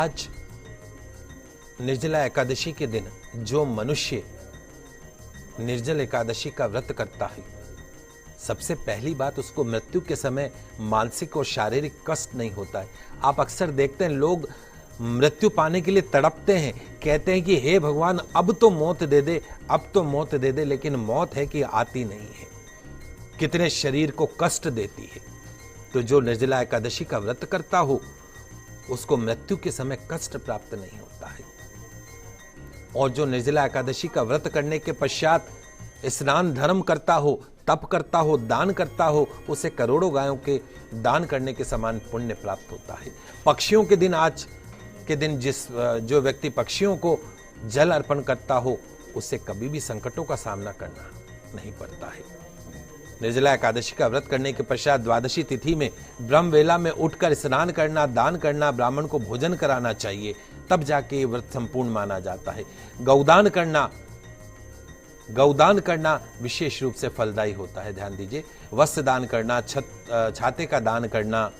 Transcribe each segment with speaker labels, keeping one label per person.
Speaker 1: आज निर्जला एकादशी के दिन जो मनुष्य निर्जल एकादशी का व्रत करता है, सबसे पहली बात उसको मृत्यु के समय मानसिक और शारीरिक कष्ट नहीं होता है। आप अक्सर देखते हैं लोग मृत्यु पाने के लिए तड़पते हैं, कहते हैं कि हे भगवान अब तो मौत दे दे, अब तो मौत दे दे, लेकिन मौत है कि आती नहीं है, कितने शरीर को कष्ट देती है। तो जो निर्जला एकादशी का व्रत करता हो उसको मृत्यु के समय कष्ट प्राप्त नहीं होता है। और जो निर्जला एकादशी का व्रत करने के पश्चात स्नान धर्म करता हो, तप करता हो, दान करता हो, उसे करोड़ों गायों के दान करने के समान पुण्य प्राप्त होता है। पक्षियों के दिन, आज के दिन जो व्यक्ति पक्षियों को जल अर्पण करता हो उसे कभी भी संकटों का सामना करना नहीं पड़ता है। निर्जला एकादशी का व्रत करने के पश्चात द्वादशी तिथि में ब्रह्म वेला में उठकर स्नान करना, दान करना, ब्राह्मण को भोजन कराना चाहिए, तब जाके ये व्रत संपूर्ण माना जाता है। गौदान करना विशेष रूप से फलदायी होता है, ध्यान दीजिए। वस्त्र दान करना, छाते का दान करना,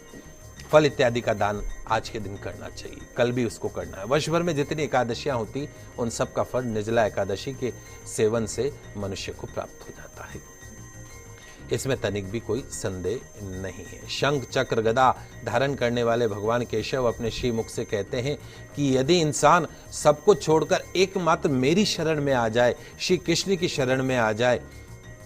Speaker 1: फल इत्यादि का दान आज के दिन करना चाहिए, कल भी उसको करना है। वर्ष भर में जितनी एकादशियां होती उन सब का फल निर्जला एकादशी के सेवन से मनुष्य को प्राप्त हो जाता है, इसमें तनिक भी कोई संदेह नहीं है। शंख चक्र गदा धारण करने वाले भगवान केशव अपने श्री मुख से कहते हैं कि यदि इंसान सबको छोड़कर एकमात्र मेरी शरण में आ जाए, श्री कृष्ण की शरण में आ जाए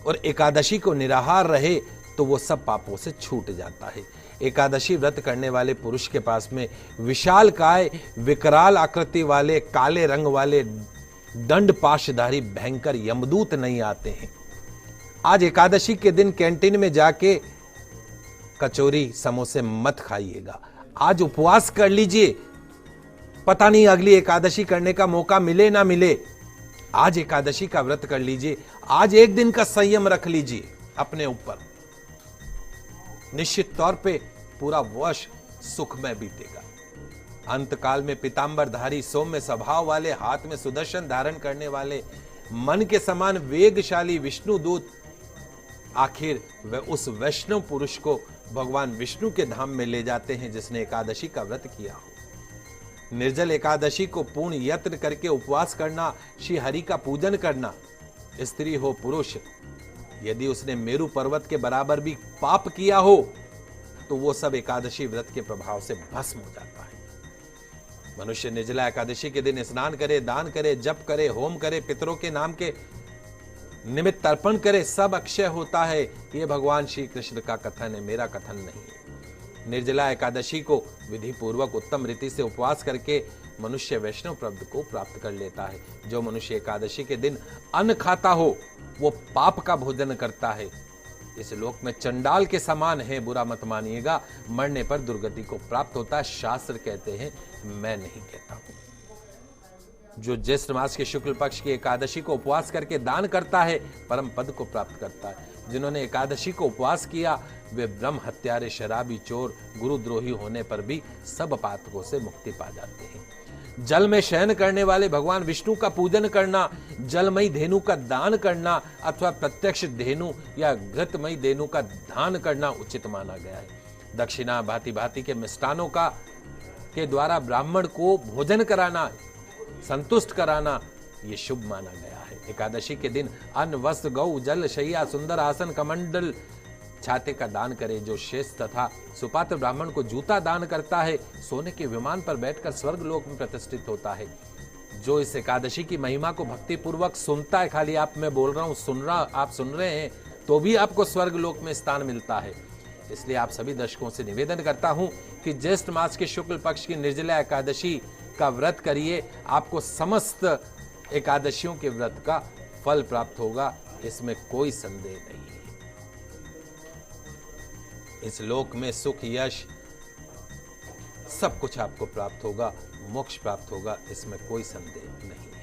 Speaker 1: और एकादशी को निराहार रहे तो वो सब पापों से छूट जाता है। एकादशी व्रत करने वाले पुरुष के पास में विशाल काय, विकराल आकृति वाले, काले रंग वाले दंड पाशधारी भयंकर यमदूत नहीं आते हैं। आज एकादशी के दिन कैंटीन में जाके कचौरी समोसे मत खाइएगा, आज उपवास कर लीजिए, पता नहीं अगली एकादशी करने का मौका मिले ना मिले। आज एकादशी का व्रत कर लीजिए, आज एक दिन का संयम रख लीजिए अपने ऊपर, निश्चित तौर पे पूरा वर्ष सुखमय बीतेगा। अंतकाल में पीतांबरधारी, सौम्य स्वभाव वाले, हाथ में सुदर्शन धारण करने वाले, मन के समान वेगशाली विष्णु दूत आखिर वह उस वैष्णव पुरुष को भगवान विष्णु के धाम में ले जाते हैं जिसने एकादशी का व्रत किया हो। निर्जल एकादशी को पूर्ण यत्न करके उपवास करना, श्री हरि का पूजन करना, स्त्री हो पुरुष, यदि उसने मेरु पर्वत के बराबर भी पाप किया हो तो वो सब एकादशी व्रत के प्रभाव से भस्म हो जाता है। मनुष्य निर्जला एकादशी के दिन स्नान करे, दान करे, जप करे, होम करे, पितरों के नाम के निमित्त तर्पण करे, सब अक्षय होता है। ये भगवान श्री कृष्ण का कथन है, मेरा कथन नहीं है। निर्जला एकादशी को विधि पूर्वक उत्तम रीति से उपवास करके मनुष्य वैष्णव पद को प्राप्त कर लेता है। जो मनुष्य एकादशी के दिन अन्न खाता हो वो पाप का भोजन करता है, इस लोक में चंडाल के समान है, बुरा मत मानिएगा। मरने पर दुर्गति को प्राप्त होता है, शास्त्र कहते हैं, मैं नहीं कहता हूं। जो ज्येष्ठ मास के शुक्ल पक्ष की एकादशी को उपवास करके दान करता है परम पद को प्राप्त करता है। जिन्होंने एकादशी को उपवास किया वे ब्रह्म हत्यारे, शराबी, चोर, गुरुद्रोही होने पर भी सब पातकों से मुक्ति पा जाते हैं। जल में शयन करने वाले भगवान विष्णु का पूजन करना, जलमयी धेनु का दान करना अथवा प्रत्यक्ष धेनु या घृतमयी धेनु का दान करना उचित माना गया है। दक्षिणा, भांति भांति के मिष्टानों के द्वारा ब्राह्मण को भोजन कराना, संतुष्ट कराना, ये शुभ माना गया है। एकादशी के दिन अन्न, वस्त्र, गौ, जल, शैया, सुंदर आसन, कमंडल, छाते का दान करे। जो शेष तथा सुपात्र ब्राह्मण को जूता दान करता है, सोने के विमान पर बैठकर स्वर्ग लोक में प्रतिष्ठित होता है। जो इस एकादशी की महिमा को भक्ति पूर्वक सुनता है, खाली आप मैं बोल रहा हूं, आप सुन रहे हैं तो भी आपको स्वर्ग लोक में स्थान मिलता है। इसलिए आप सभी दर्शकों से निवेदन करता हूं कि ज्येष्ठ मास के शुक्ल पक्ष की निर्जला एकादशी का व्रत करिए, आपको समस्त एकादशियों के व्रत का फल प्राप्त होगा, इसमें कोई संदेह नहीं है। इस लोक में सुख, यश, सब कुछ आपको प्राप्त होगा, मोक्ष प्राप्त होगा, इसमें कोई संदेह नहीं।